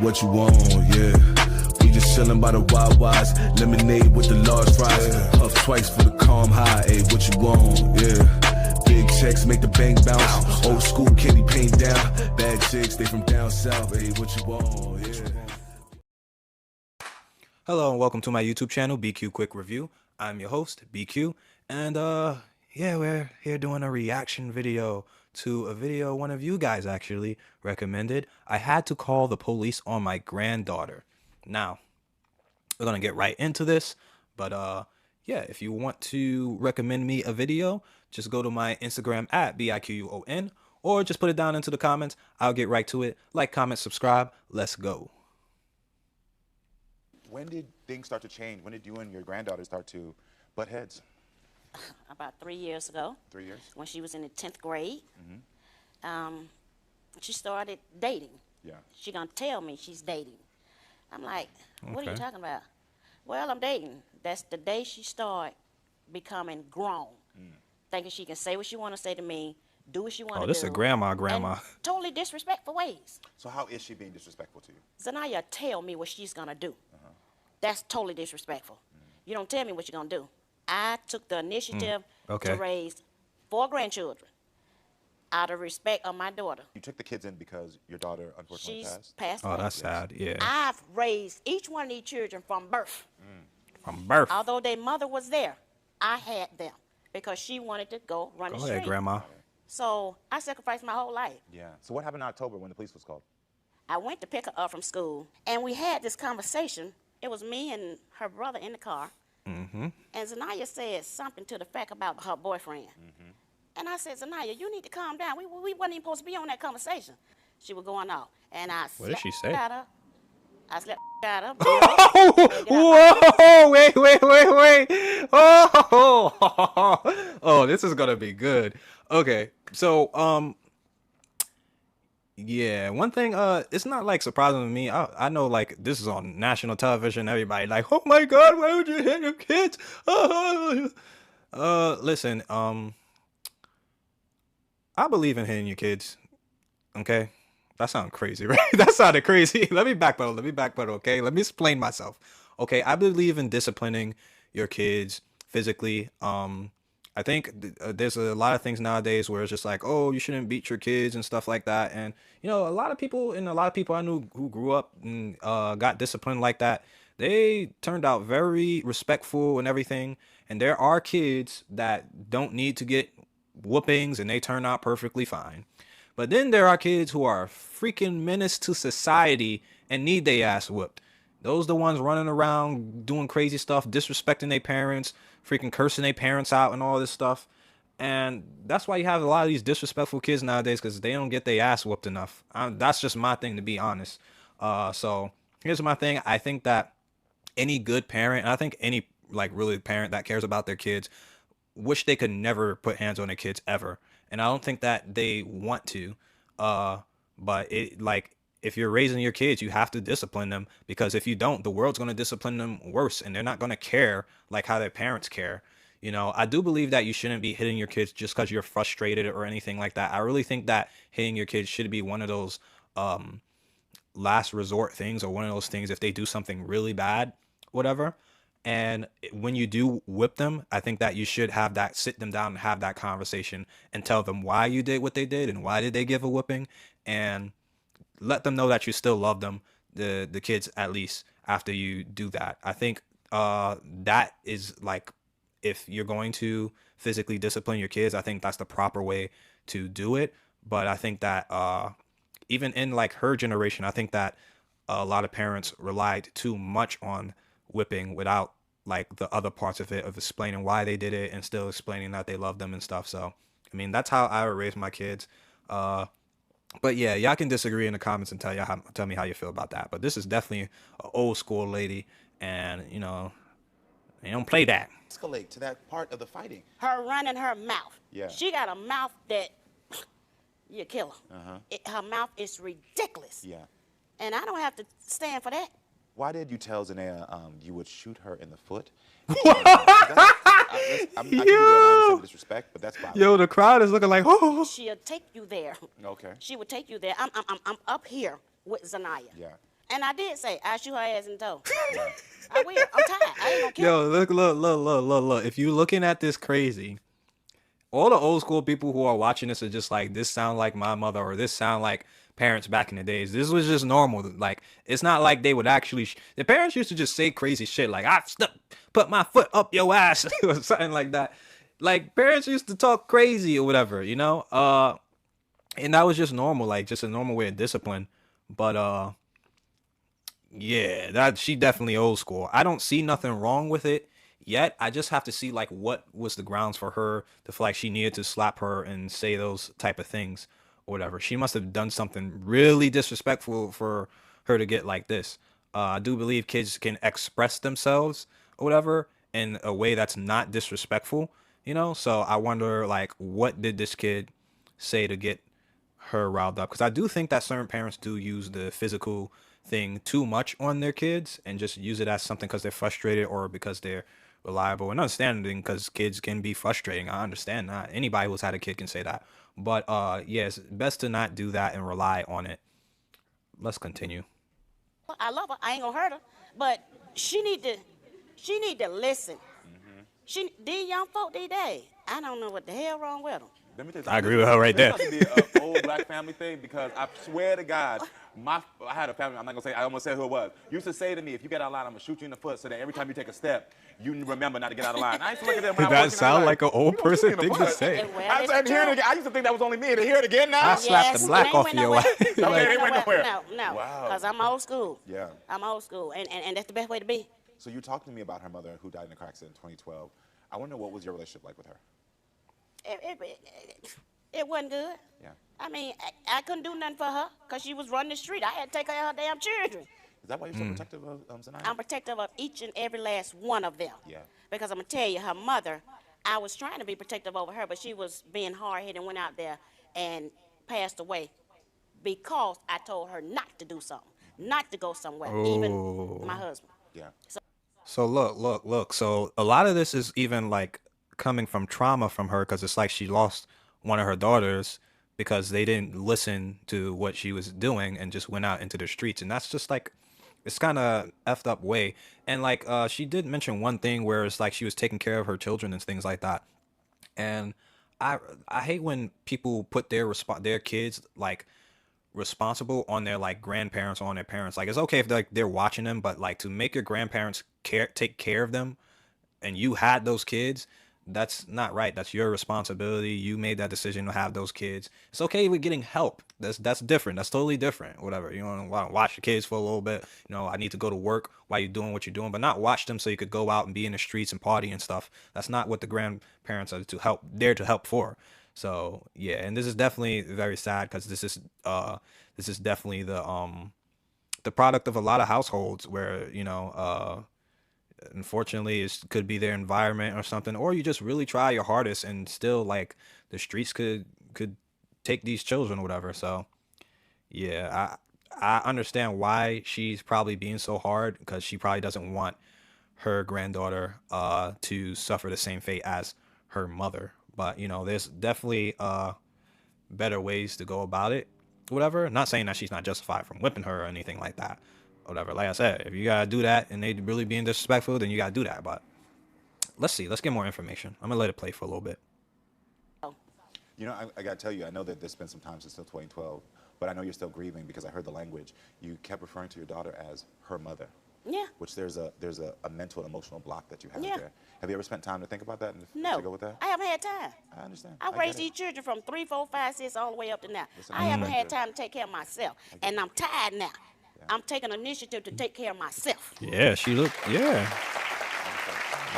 What you want, yeah. We just chillin' by the Wawas, lemonade with the large fries. Puff twice for the calm high, ayy, what you want, yeah. Big checks make the bank bounce. Old school candy paint down. Bad chicks, they from down south, ayy, what you want, yeah. Hello and welcome to my YouTube channel, BQ Quick Review. I'm your host, BQ, and yeah, we're here doing a reaction video to a video one of you guys actually recommended. I had to call the police on my granddaughter. Now, we're gonna get right into this, but yeah, if you want to recommend me a video, just go to my Instagram at biquon, or just put it down into the comments. I'll get right to it. Like, comment, subscribe. Let's go. When did things start to change? When did you and your granddaughter start to butt heads? About 3 years ago. 3 years? When she was in the 10th grade. She started dating. Yeah. She gonna tell me she's dating. I'm like, what are you Okay. talking about? Well, I'm dating. That's the day she started becoming grown. Thinking she can say what she want to say to me, do what she want to do. Oh, this is a grandma. And totally disrespectful ways. So how is she being disrespectful to you? Zanaya tell me what she's gonna do. That's totally disrespectful. You don't tell me what you're gonna do. I took the initiative Okay. to raise 4 grandchildren out of respect of my daughter. You took the kids in because your daughter unfortunately She's passed? passed Oh, away. that's sad. Yeah. I've raised each one of these children from birth. From birth. Although their mother was there, I had them because she wanted to go run Go the ahead, street. Grandma. So I sacrificed my whole life. Yeah. So what happened in October when the police was called? I went to pick her up from school, and we had this conversation. It was me and her brother in the car. And Zanaya said something to the fact about her boyfriend. And I said, Zanaya, you need to calm down. We wasn't even supposed to be on that conversation. She was going off. And I What did she say? at her. I slept at her. Whoa! Wait! Oh, this is gonna be good. Okay, so yeah, one thing, it's not like surprising to me. I know, like, this is on national television. Everybody like, oh my God, why would you hit your kids? Listen, I believe in hitting your kids. Okay, that sounds crazy, right? That sounded crazy. Let me backpedal. Okay, let me explain myself. Okay, I believe in disciplining your kids physically. I think there's a lot of things nowadays where it's just like, oh, you shouldn't beat your kids and stuff like that. And you know, a lot of people I knew who grew up and got disciplined like that, they turned out very respectful and everything. And there are kids that don't need to get whoopings and they turn out perfectly fine. But then there are kids who are freaking menace to society and need their ass whooped. Those the ones running around doing crazy stuff, disrespecting their parents, freaking cursing their parents out and all this stuff. And that's why you have a lot of these disrespectful kids nowadays, because they don't get their ass whooped enough. That's just my thing, to be honest. So here's my thing. I think that any good parent, and I think any like really parent that cares about their kids, wish they could never put hands on their kids ever. And I don't think that they want to. But it, like, if you're raising your kids, you have to discipline them, because if you don't, the world's going to discipline them worse, and they're not going to care like how their parents care. You know, I do believe that you shouldn't be hitting your kids just because you're frustrated or anything like that. I really think that hitting your kids should be one of those last resort things, or one of those things if they do something really bad, whatever. And when you do whip them, I think that you should have that, sit them down and have that conversation and tell them why you did what they did and why did they give a whipping, and let them know that you still love them, the kids, at least after you do that. I think that is like, if you're going to physically discipline your kids, I think that's the proper way to do it. But I think that even in like her generation, I think that a lot of parents relied too much on whipping without like the other parts of it, of explaining why they did it and still explaining that they love them and stuff. So I mean, that's how I would raise my kids. But yeah, y'all can disagree in the comments and tell me how you feel about that. But this is definitely an old school lady, and you know, they don't play that. Escalate to that part of the fighting. Her running her mouth. Yeah. She got a mouth that you kill her. Her mouth is ridiculous. Yeah. And I don't have to stand for that. Why did you tell Zanaya you would shoot her in the foot? I'm not giving you an disrespect, but that's fine. Yo, the crowd is looking like, oh. She'll take you there. Okay. She would take you there. I'm up here with Zanaya. Yeah. And I did say, I shoot her ass in the toe. I will. I'm tired. I ain't gonna kill her. Yo, look. If you looking at this crazy, all the old school people who are watching this are just like, this sound like my mother, or this sound like parents back in the days. This was just normal. Like, it's not like they would actually, the parents used to just say crazy shit like, put my foot up your ass or something like that. Like, parents used to talk crazy or whatever, you know? And that was just normal, like just a normal way of discipline. But yeah, that she definitely old school. I don't see nothing wrong with it yet. I just have to see like what was the grounds for her to feel like she needed to slap her and say those type of things or whatever. She must have done something really disrespectful for her to get like this. I do believe kids can express themselves or whatever in a way that's not disrespectful, you know? So I wonder like what did this kid say to get her riled up? Because I do think that certain parents do use the physical thing too much on their kids and just use it as something because they're frustrated or because they're reliable, and understanding because kids can be frustrating. I understand that. Anybody who's had a kid can say that. But yeah, it's best to not do that and rely on it. Let's continue. I love her. I ain't gonna hurt her, but she need to listen. These young folk these days, I don't know what the hell wrong with them. Let me tell you I something. agree with her right there. This must be an old black family thing because I swear to God, I had a family, I'm not going to say, I almost said who it was, used to say to me, if you get out of line, I'm going to shoot you in the foot so that every time you take a step, you remember not to get out of line. I used to look at them when I That was sound working, like an old "You gonna shoot person me in the thing to butt?" say. Well, I it's said, hear it true. again. I used to think that was only me. To hear it again now? I slapped the black it ain't off went of your nowhere. ass. It Okay, ain't it went nowhere. No, Wow. because I'm old school. Yeah. I'm old school, and that's the best way to be. So you talked to me about her mother who died in a car accident in 2012. I want to know, what was your relationship like with her? It wasn't good. Yeah. I mean, I couldn't do nothing for her because she was running the street. I had to take care of her damn children. Is that why you're so protective of Zanaya? I'm protective of each and every last one of them. Yeah. Because I'm going to tell you, her mother, I was trying to be protective over her, but she was being hard-headed and went out there and passed away because I told her not to do something, not to go somewhere, even my husband. Yeah. So look. So a lot of this is even like coming from trauma from her because it's like she lost one of her daughters because they didn't listen to what she was doing and just went out into the streets. And that's just like, it's kind of effed up way. And like she did mention one thing where it's like she was taking care of her children and things like that. And I hate when people put their kids like responsible on their like grandparents or on their parents. Like it's okay if they're watching them, but like to make your grandparents take care of them and you had those kids, that's not right. That's your responsibility. You made that decision to have those kids. It's okay with getting help. That's different. That's totally different. Whatever. You want to watch your kids for a little bit. You know, I need to go to work while you're doing what you're doing, but not watch them so you could go out and be in the streets and party and stuff. That's not what the grandparents are there to help for. So yeah, and this is definitely very sad because this is definitely the product of a lot of households where, you know, unfortunately it could be their environment or something, or you just really try your hardest and still like the streets could take these children or whatever. So yeah, I understand why she's probably being so hard because she probably doesn't want her granddaughter to suffer the same fate as her mother. But you know, there's definitely better ways to go about it, whatever. Not saying that she's not justified from whipping her or anything like that, whatever. Like I said, if you gotta do that and they really being disrespectful, then you gotta do that. But let's get more information. I'm gonna let it play for a little bit. You know, I got to tell you, I know that there's been some time since 2012, but I know you're still grieving because I heard the language. You kept referring to your daughter as her mother. Yeah. Which there's a mental and emotional block that you have Yeah. there. Have you ever spent time to think about that and No, to go with that? I haven't had time. I understand. I get raised it. these children from 3, 4, 5, 6, all the way up to now. Listen, I I haven't respect had it. time to take care of myself, and I'm tired now. I'm taking initiative to take care of myself. Yeah,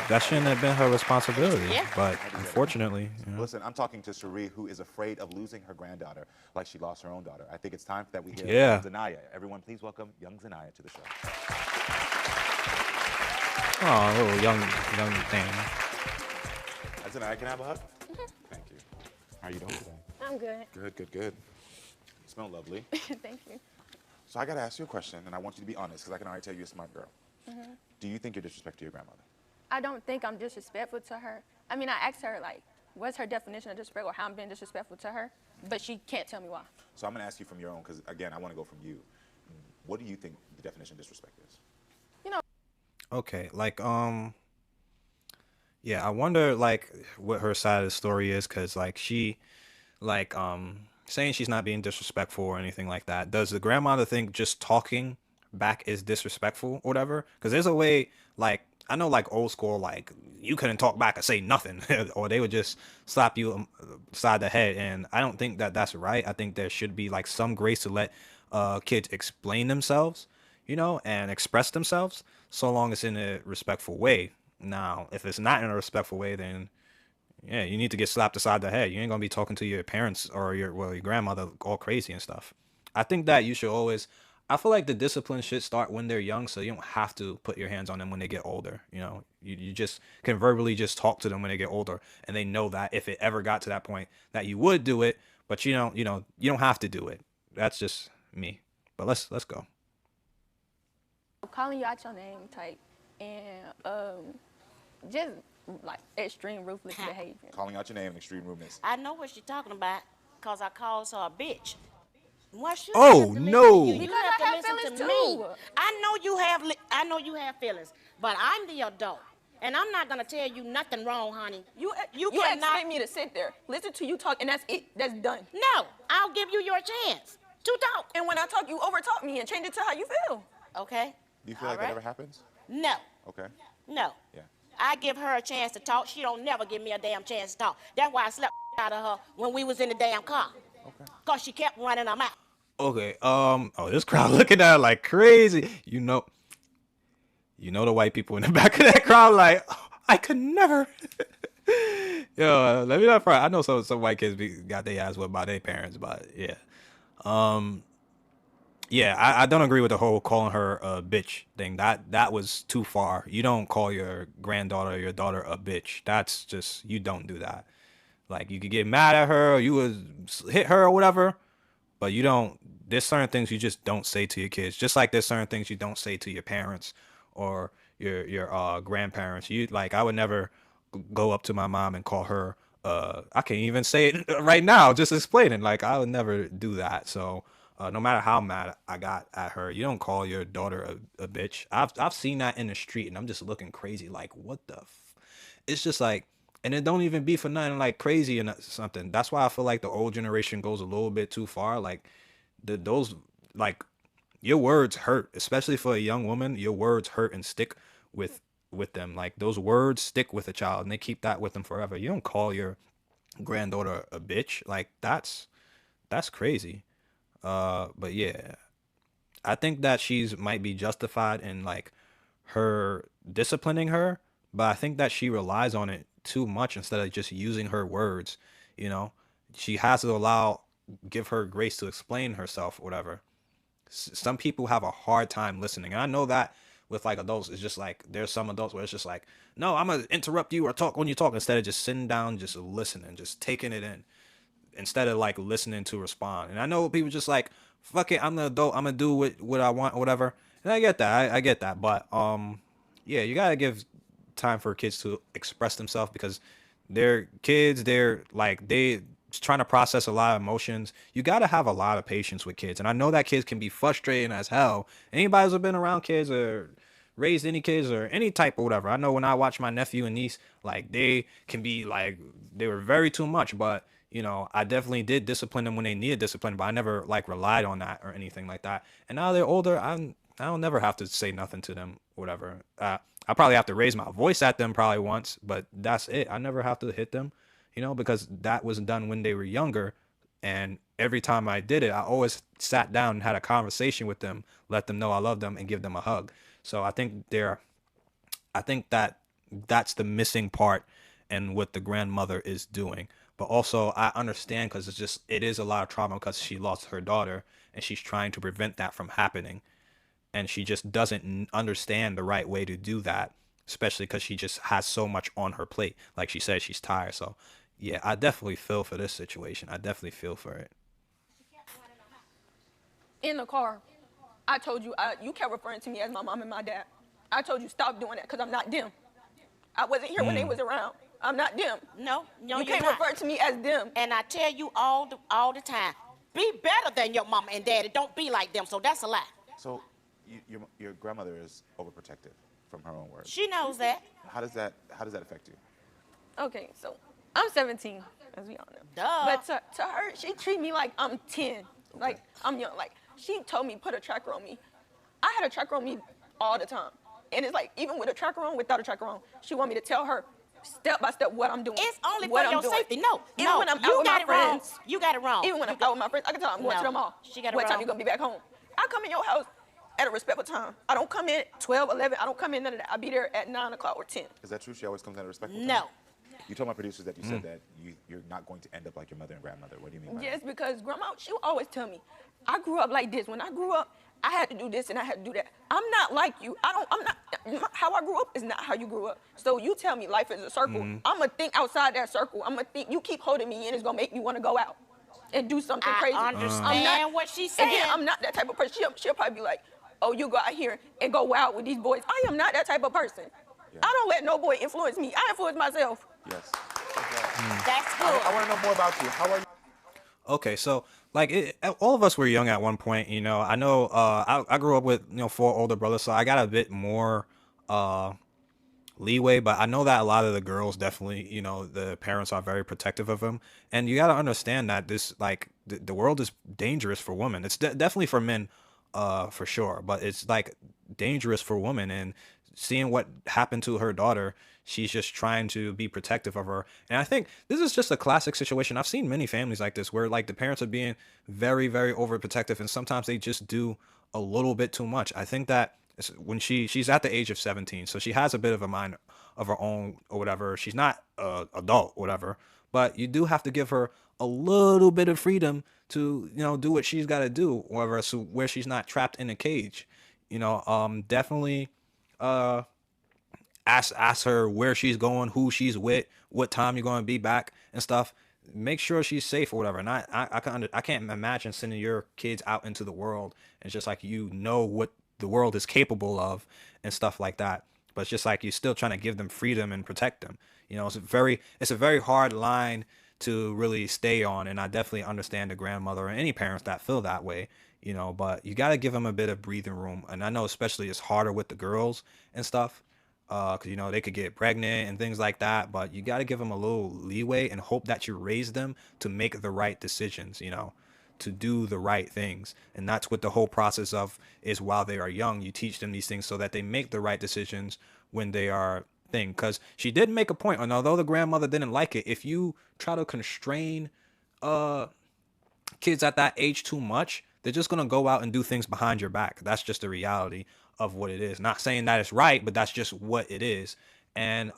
that shouldn't have been her responsibility. Yeah. But unfortunately, you know. Listen, I'm talking to Cherie, who is afraid of losing her granddaughter like she lost her own daughter. I think it's time that we hear Yeah. Zanaya. Everyone, please welcome young Zanaya to the show. Oh, a little young thing. Zanaya, can I have a hug? Thank you. How are you doing today? I'm good. Good. You smell lovely. Thank you. So I got to ask you a question, and I want you to be honest, because I can already tell you're a smart girl. Do you think you're disrespectful to your grandmother? I don't think I'm disrespectful to her. I mean, I asked her, like, what's her definition of disrespect or how I'm being disrespectful to her, but she can't tell me why. So I'm going to ask you from your own, because, again, I want to go from you. What do you think the definition of disrespect is. You know, Okay, like yeah, I wonder like what her side of the story is, cause like she, like saying she's not being disrespectful or anything like that. Does the grandmother think just talking back is disrespectful or whatever? Cause there's a way, like I know like old school, like you couldn't talk back or say nothing, or they would just slap you side the head, and I don't think that that's right. I think there should be like some grace to let kids explain themselves, you know, and express themselves, so long as in a respectful way. Now, if it's not in a respectful way, then yeah, you need to get slapped aside the head. You ain't gonna be talking to your parents or your grandmother all crazy and stuff. I think that you should always. I feel like the discipline should start when they're young, so you don't have to put your hands on them when they get older. You know, you just can verbally just talk to them when they get older, and they know that if it ever got to that point, that you would do it, but you don't have to do it. That's just me. But let's go. calling you out your name type, and just like extreme ruthless behavior. Calling out your name, extreme rudeness. I know what she's talking about, because I calls her a bitch. Why should Oh, I have to listen to no. you? You Because have I to have listen to feelings me. too. I know you have feelings, but I'm the adult, and I'm not gonna tell you nothing wrong, honey. You cannot. expect me to sit there, listen to you talk, and that's it. That's done. No, I'll give you your chance to talk. And when I talk, you overtalk me and change it to how you feel. Okay? Do you feel All like right. that ever happens? No, Okay. no. Yeah. I give her a chance to talk. She don't never give me a damn chance to talk. That's why I slept out of her when we was in the damn car. Okay. Because she kept running her mouth. Okay. Oh, this crowd looking at her like crazy. You know the white people in the back of that crowd like, oh, I could never. Yo, let me not front. I know some white kids got their ass whipped by their parents, but yeah. Yeah, I don't agree with the whole calling her a bitch thing. That was too far. You don't call your granddaughter or your daughter a bitch. That's just, you don't do that. Like, you could get mad at her or you would hit her or whatever, but you don't. There's certain things you just don't say to your kids. Just like there's certain things you don't say to your parents or your grandparents. I would never go up to my mom and call her. I can't even say it right now. Just explaining. Like, I would never do that. So no matter how mad I got at her, you don't call your daughter a bitch. I've seen that in the street, and I'm just looking crazy. Like, what the? It's just like. And it don't even be for nothing like crazy and something. That's why I feel like the old generation goes a little bit too far. Like those, like, your words hurt, especially for a young woman. Your words hurt and stick with them. Like, those words stick with a child, and they keep that with them forever. You don't call your granddaughter a bitch. Like, that's crazy. But yeah, I think that she's might be justified in like her disciplining her, but I think that she relies on it too much instead of just using her words. You know, she has to give her grace to explain herself or whatever. Some people have a hard time listening. And I know that with like adults, it's just like there's some adults where it's just like, no, I'm gonna interrupt you or talk when you talk, instead of just sitting down, just listening, just taking it in, instead of like listening to respond. And I know people just like, fuck it, I'm the adult, I'm gonna do what I want or whatever. And I get that, I get that, but yeah, you gotta give time for kids to express themselves, because they're kids, they're trying to process a lot of emotions. You got to have a lot of patience with kids, and I know that kids can be frustrating as hell. Anybody who's been around kids or raised any kids or any type of whatever, I know when I watch my nephew and niece, like, they can be like, they were very too much, but you know, I definitely did discipline them when they needed discipline, but I never like relied on that or anything like that. And now they're older, I'll never have to say nothing to them, whatever. I probably have to raise my voice at them probably once, but that's it. I never have to hit them, you know, because that was done when they were younger. And every time I did it, I always sat down and had a conversation with them, let them know I love them, and give them a hug. So I think that's the missing part and what the grandmother is doing. But also I understand, because it is a lot of trauma, because she lost her daughter and she's trying to prevent that from happening. And she just doesn't understand the right way to do that, especially because she just has so much on her plate. Like she said, she's tired. So yeah, I definitely feel for this situation. I definitely feel for it. In the car, I told you, you kept referring to me as my mom and my dad. I told you stop doing that because I'm not them. I wasn't here when they was around. I'm not them. No, You you're can't not. refer to me as them. And I tell you all the time, be better than your mama and daddy. Don't be like them. So that's a lie. So your grandmother is overprotective, from her own words. She knows that. How does that affect you? Okay, so I'm 17, as we all know. Duh. But to her, she treat me like I'm 10, like I'm young. Like she told me put a tracker on me. I had a tracker on me all the time, and it's like even with a tracker on, without a tracker on, she want me to tell her step by step what I'm doing. It's only what for I'm your doing. safety. No, Even no, when I'm you out with got my it wrong. friends. You got it wrong. Even when I'm out with my friends, I can tell I'm going to the mall. She got it what time wrong. you gonna be back home? I come in your house at a respectful time. I don't come in 12, 11. I don't come in none of that. I be there at 9 o'clock or 10. Is that true? She always comes at a respectful No. time? You told my producers that you said that you're not going to end up like your mother and grandmother. What do you mean by Yes, that? because grandma, she would always tell me, I grew up like this. When I grew up, I had to do this and I had to do that. I'm not like you. I'm not, how I grew up is not how you grew up. So you tell me life is a circle. I'm going to think outside that circle. I'm going to think, you keep holding me in, it's going to make me want to go out and do something crazy. I understand I'm not, what she's saying. Again, I'm not that type of person. She'll probably be like, oh, you go out here and go wild with these boys. I am not that type of person. Yeah. I don't let no boy influence me. I influence myself. Yes. That's good. I want to know more about you. How are you? Okay, so like all of us were young at one point, you know. I know I grew up with 4 older brothers, so I got a bit more leeway, but I know that a lot of the girls definitely, the parents are very protective of them, and you got to understand that this like the world is dangerous for women. It's definitely for men, for sure, but it's like dangerous for women. And seeing what happened to her daughter, she's just trying to be protective of her. And I think this is just a classic situation. I've seen many families like this where like the parents are being very, very overprotective, and sometimes they just do a little bit too much. I think that when she's at the age of 17, so she has a bit of a mind of her own or whatever. She's not adult, whatever, but you do have to give her a little bit of freedom to do what she's got to do, whatever, so where she's not trapped in a cage. Definitely ask her where she's going, who she's with, what time you're going to be back and stuff. Make sure she's safe or whatever. And I can't imagine sending your kids out into the world and just like what the world is capable of and stuff like that. But it's just like you're still trying to give them freedom and protect them. It's a very hard line to really stay on. And I definitely understand the grandmother or any parents that feel that way, but you got to give them a bit of breathing room. And I know especially it's harder with the girls and stuff, because they could get pregnant and things like that, but you got to give them a little leeway and hope that you raise them to make the right decisions, to do the right things. And that's what the whole process of is. While they are young, you teach them these things so that they make the right decisions when they are thing. Because she did make a point, and although the grandmother didn't like it, if you try to constrain kids at that age too much, they're just going to go out and do things behind your back. That's just the reality of what it is. Not saying that it's right, but that's just what it is. And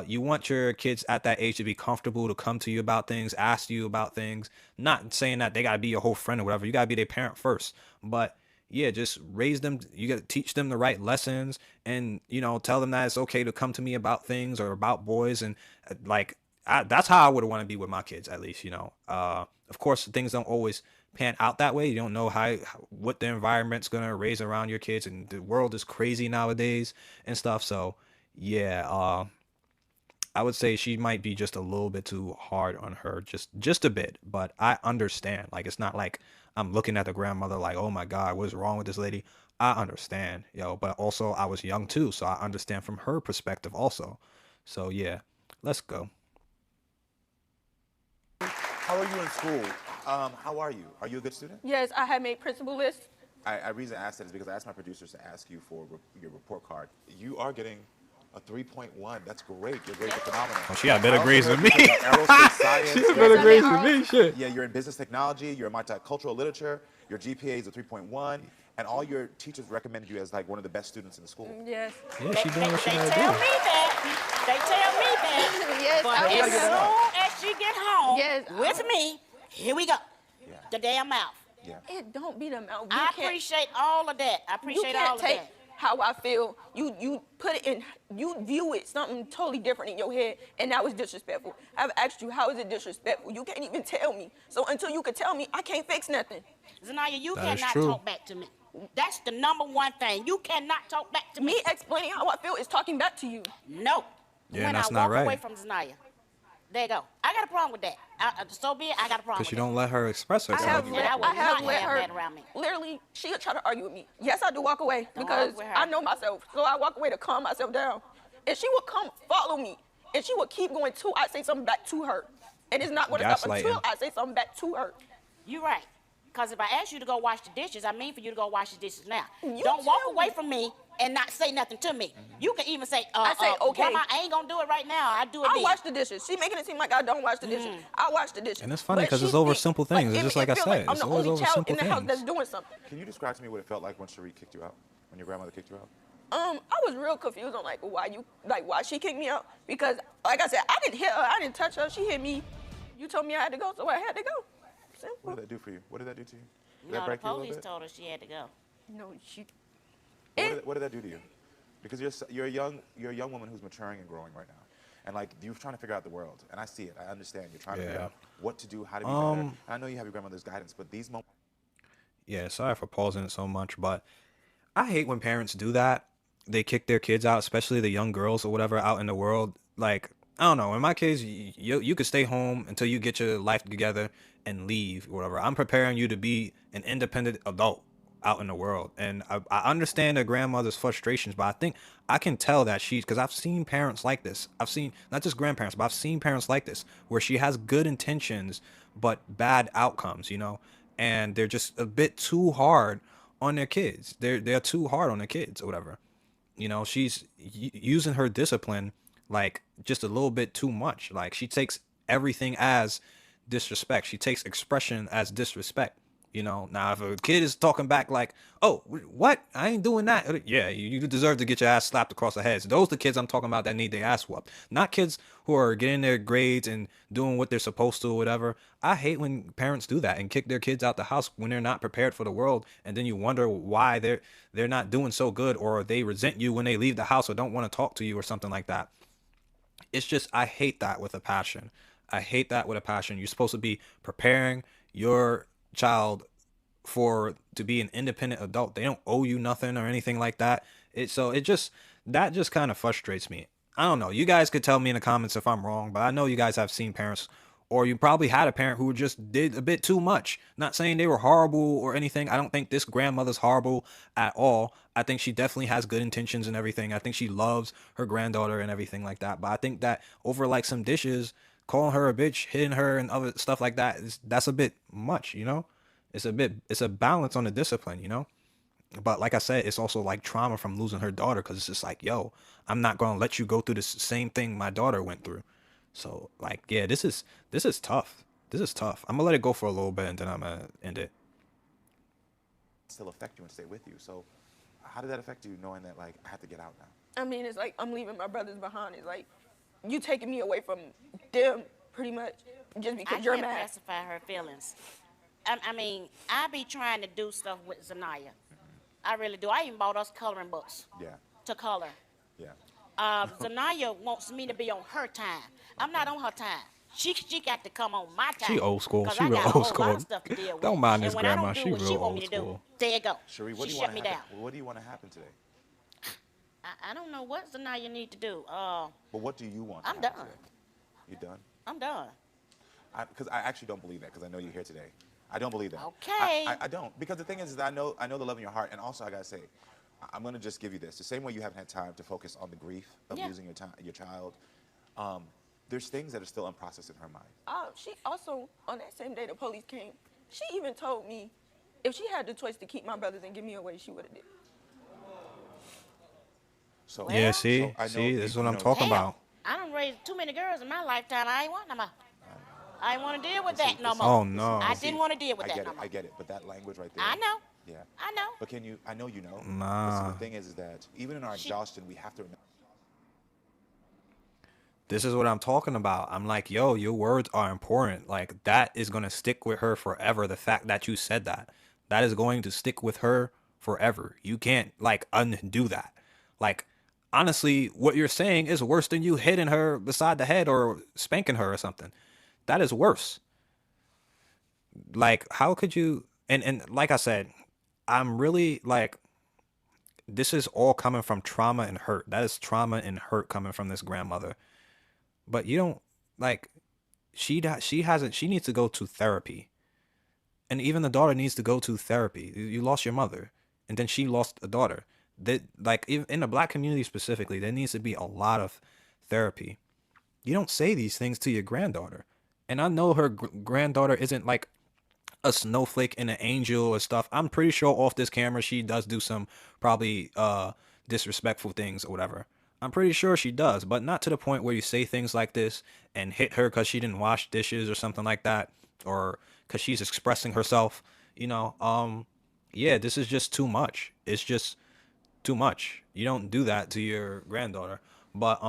you want your kids at that age to be comfortable to come to you about things, ask you about things. Not saying that they got to be your whole friend or whatever. You got to be their parent first. But yeah, just raise them. You got to teach them the right lessons, and tell them that it's okay to come to me about things or about boys. And that's how I would want to be with my kids, at least. Of course, things don't always pan out that way. You don't know what the environment's gonna raise around your kids, and the world is crazy nowadays and stuff. So yeah, I would say she might be just a little bit too hard on her, just a bit. But I understand. Like, it's not like I'm looking at the grandmother like, oh my God, what's wrong with this lady? I understand, but also I was young too, so I understand from her perspective also. So yeah, let's go. How are you in school? How are you? Are you a good student? Yes, I had made principal list. I reason I asked that is because I asked my producers to ask you for your report card. You are getting a 3.1. That's great. Your grades are phenomenal. Oh, she got better grades than me. Aerospace science. She got better grades than me. Shit. Yeah, you're in business technology. You're in multicultural literature. Your GPA is a 3.1, and all your teachers recommended you as like one of the best students in the school. Yes. Yeah, she doing what she They gotta tell do. me that. They tell me that. Yes, But I as was- soon as she get home Yes, with me, here we go. Yeah. The damn mouth. Yeah. It don't be the mouth. I appreciate all of that. I You appreciate all can't of take that. how I feel. You put it in. You view it something totally different in your head, and that was disrespectful. I've asked you, how is it disrespectful? You can't even tell me. So until you can tell me, I can't fix nothing. Zanaya, you That is cannot true. talk back to me. That's the number one thing. You cannot talk back to me. Me explaining how I feel is talking back to you. No. Yeah, when that's I not walk away right. from Zanaya. There you go. I got a problem with that. So be it. I got a problem Because with you that. don't let her express I herself. have And let, I would I have not let have her, that around me. literally, she would try to argue with me. Yes, I do walk away Don't because argue with her. I know myself. So I walk away to calm myself down. And she would come follow me. And she would keep going too. I say something back to her. And it's not going to stop until Gaslighting. I say something back to her. You're right. Because if I ask you to go wash the dishes, I mean for you to go wash the dishes now. You Don't walk tell away me. from me and not say nothing to me. You can even say, I say, okay. Grandma, I ain't going to do it right now. I do it I then. wash the dishes. She making it seem like I don't wash the dishes. I wash the dishes. And it's funny But 'cause she it's over think- simple things. It's just like I feel said, I'm it's the always only over child simple in the house things. that's doing something. Can you describe to me what it felt like when Cherie kicked you out? When your grandmother kicked you out? I was real confused on why she kicked me out, because like I said, I didn't hit her, I didn't touch her, she hit me. You told me I had to go, so I had to go. What Simple. did that do for you? What did that do to you? Did No, that the break you a little police bit? told her she had to go. No, she. What did that do to you? Because you're a young woman who's maturing and growing right now, and like you're trying to figure out the world. And I see it. I understand. You're trying to figure Yeah. out what to do, how to be better. And I know you have your grandmother's guidance, but these moments. Yeah, sorry for pausing it so much, but I hate when parents do that. They kick their kids out, especially the young girls or whatever out in the world. Like, I don't know. In my case, you could stay home until you get your life together and leave or whatever. I'm preparing you to be an independent adult out in the world. And I understand a grandmother's frustrations, but I think I can tell that because I've seen parents like this. I've seen not just grandparents, but I've seen parents like this where she has good intentions, but bad outcomes, and they're just a bit too hard on their kids. They're too hard on their kids or whatever. She's using her discipline like just a little bit too much. Like she takes everything as disrespect. She takes expression as disrespect. Now if a kid is talking back like, "Oh, what? I ain't doing that." Yeah, you deserve to get your ass slapped across the head. So those are the kids I'm talking about that need their ass whooped. Not kids who are getting their grades and doing what they're supposed to or whatever. I hate when parents do that and kick their kids out the house when they're not prepared for the world, and then you wonder why they're not doing so good, or they resent you when they leave the house or don't want to talk to you or something like that. It's just, I hate that with a passion. I hate that with a passion. You're supposed to be preparing your child to be an independent adult. They don't owe you nothing or anything like that. That just kind of frustrates me. I don't know. You guys could tell me in the comments if I'm wrong, but I know you guys have seen parents, or you probably had a parent who just did a bit too much. Not saying they were horrible or anything. I don't think this grandmother's horrible at all. I think she definitely has good intentions and everything. I think she loves her granddaughter and everything like that. But I think that over like some dishes, calling her a bitch, hitting her and other stuff like that, that's a bit much, It's a balance on the discipline, But like I said, it's also like trauma from losing her daughter, because it's just like, yo, I'm not gonna let you go through the same thing my daughter went through. So like, yeah, this is tough. This is tough. I'm gonna let it go for a little bit and then I'm gonna end it. Still affect you and stay with you. So how did that affect you, knowing that like I have to get out now? I mean, it's like I'm leaving my brothers behind. It's like you taking me away from them, pretty much, just because I you're can't mad. pacify her feelings. I mean, I be trying to do stuff with Zanaya. I really do. I even bought us coloring books Yeah, to color. yeah. Zanaya wants me to be on her time. I'm not on her time. She got to come on my time. She old school. 'Cause She I real got a old whole lot school. of stuff to deal with. Don't mind And this when I grandma. don't do She what she real want me old to do, school. there you go. Cherie, what She do you shut want me to down. happen? What do you want to happen today? I don't know what Zanaya need to do. But what do you want? To I'm happen done. Today? You done? I'm done. Because I actually don't believe that, because I know you're here today. I don't believe that. Okay. I don't, because the thing is that I know the love in your heart, and also I gotta say, I'm gonna just give you this. The same way you haven't had time to focus on the grief of Yeah. losing your child, there's things that are still unprocessed in her mind. She also, on that same day the police came, she even told me if she had the choice to keep my brothers and give me away, she would have did. So Yeah, Well, see, So I know this is what you I'm know- talking Hell, about. I done raised too many girls in my lifetime. I ain't want no more. I ain't want to deal with that no listen, more. Oh, no. I didn't want to deal with I that get no it. more. I get it. But that language right there. I know. Yeah. I know. But can you? I know you know. Nah. Listen, the thing is that even in our exhaustion, we have to remember. This is what I'm talking about. I'm like, yo, your words are important. Like, that is going to stick with her forever. The fact that you said that is going to stick with her forever. You can't, like, undo that. Like, honestly, what you're saying is worse than you hitting her beside the head or spanking her or something. That is worse. Like, how could you? And like I said, I'm really, like, this is all coming from trauma and hurt. That is trauma and hurt coming from this grandmother. But you don't, like, she needs to go to therapy. And even the daughter needs to go to therapy. You lost your mother, and then she lost a daughter. That, like, in the black community specifically, there needs to be a lot of therapy. You don't say these things to your granddaughter. And I know her granddaughter isn't like a snowflake and an angel or stuff. I'm pretty sure off this camera she does do some probably disrespectful things or whatever. I'm pretty sure she does, but not to the point where you say things like this and hit her because she didn't wash dishes or something like that, or because she's expressing herself. Yeah, this is just too much. It's just too much. You don't do that to your granddaughter. But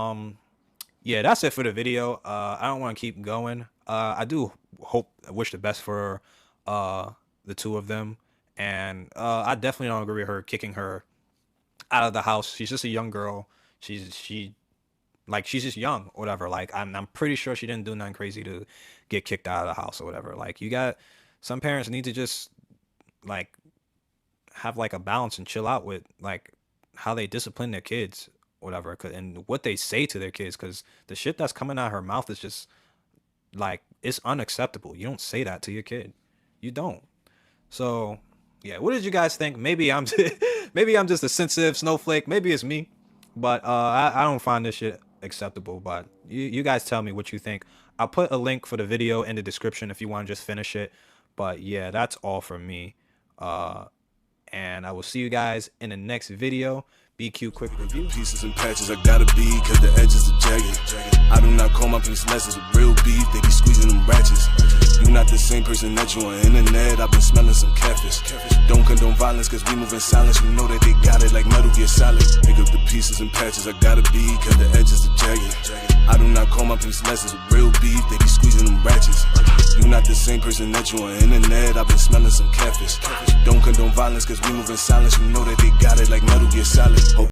yeah, that's it for the video. I don't want to keep going. I do wish the best for the two of them, and I definitely don't agree with her kicking her out of the house. She's just a young girl. She's just young or whatever. Like, I'm pretty sure she didn't do nothing crazy to get kicked out of the house or whatever. Like, some parents need to just like have like a balance and chill out with like how they discipline their kids or whatever, and what they say to their kids, because the shit that's coming out of her mouth is just like, it's unacceptable. You don't say that to your kid. You don't. So yeah, what did you guys think? Maybe I'm just a sensitive snowflake. Maybe it's me, but I don't find this shit acceptable. But you guys tell me what you think. I'll put a link for the video in the description if you want to just finish it. But yeah, that's all from me. And I will see you guys in the next video. BQ quick review. Pieces and patches I gotta be, cause the edges are jagged. I do not call my piece lessons with real beef, they be squeezing them ratchets. You not the same person that you on internet, I've been smelling some catfish. Don't condone violence cause we move in silence, you know that they got it like Metal Gear Solid. Pick up the pieces and patches I gotta be, cause the edges are jagged. I do not call my piece lessons with real beef, they be squeezing them ratchets. You not the same person that you on internet, I've been smelling some catfish. Don't condone violence cause we move in silence, you know that they got it like Metal Gear Solid.